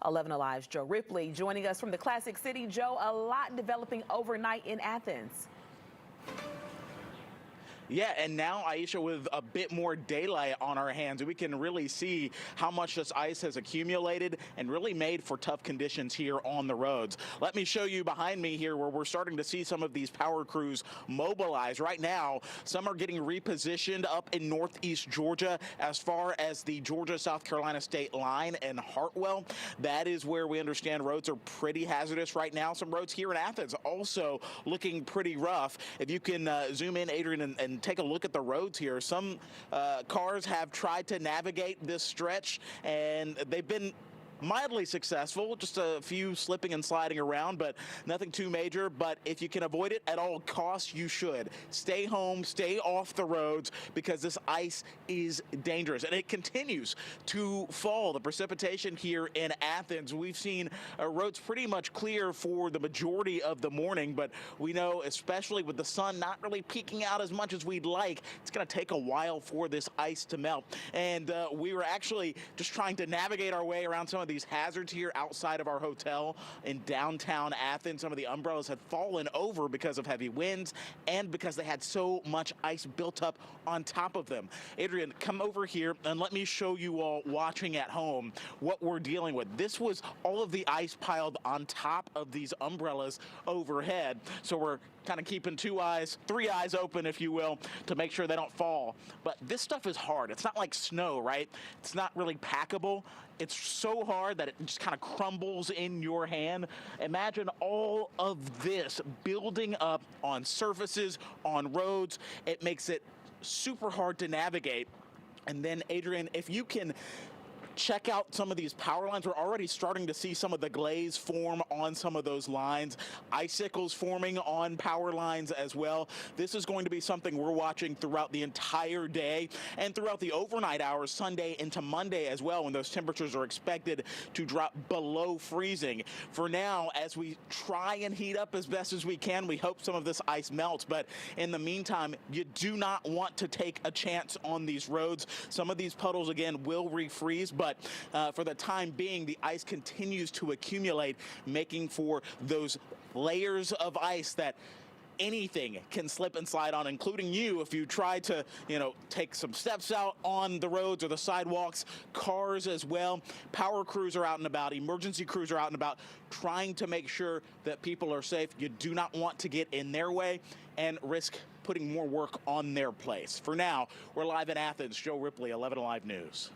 11 Alive's Joe Ripley joining us from the Classic City. Joe, a lot developing overnight in Athens. Yeah, and now, Aisha, with a bit more daylight on our hands, we can really see how much this ice has accumulated and really made for tough conditions here on the roads. Let me show you behind me here where we're starting to see some of these power crews mobilize. Right now, some are getting repositioned up in northeast Georgia as far as the Georgia-South Carolina state line and Hartwell. That is where we understand roads are pretty hazardous right now. Some roads here in Athens also looking pretty rough. If you can zoom in, Adrian, and take a look at the roads here. Some cars have tried to navigate this stretch, and they've been mildly successful, just a few slipping and sliding around, but nothing too major. But if you can avoid it at all costs, you should. Stay home, stay off the roads, because this ice is dangerous, and it continues to fall. The precipitation here in Athens, we've seen roads pretty much clear for the majority of the morning, but we know, especially with the sun not really peeking out as much as we'd like, it's going to take a while for this ice to melt. And we were actually just trying to navigate our way around some of these hazards here outside of our hotel in downtown Athens. Some of the umbrellas had fallen over because of heavy winds and because they had so much ice built up on top of them. Adrian, come over here and let me show you all watching at home what we're dealing with. This was all of the ice piled on top of these umbrellas overhead. So we're kind of keeping three eyes open, if you will, to make sure they don't fall. But this stuff is hard. It's not like snow, right? It's not really packable. It's so hard that it just kind of crumbles in your hand. Imagine all of this building up on surfaces, on roads. It makes it super hard to navigate. And then, Adrian, if you can check out some of these power lines. We're already starting to see some of the glaze form on some of those lines. Icicles forming on power lines as well. This is going to be something we're watching throughout the entire day and throughout the overnight hours, Sunday into Monday as well, when those temperatures are expected to drop below freezing. For now, as we try and heat up as best as we can, we hope some of this ice melts. But in the meantime, you do not want to take a chance on these roads. Some of these puddles, again, will refreeze, but for the time being, the ice continues to accumulate, making for those layers of ice that anything can slip and slide on, including you if you try to, take some steps out on the roads or the sidewalks. Cars as well. Power crews are out and about. Emergency crews are out and about, trying to make sure that people are safe. You do not want to get in their way and risk putting more work on their place. For now, we're live in Athens. Joe Ripley, 11 Alive News.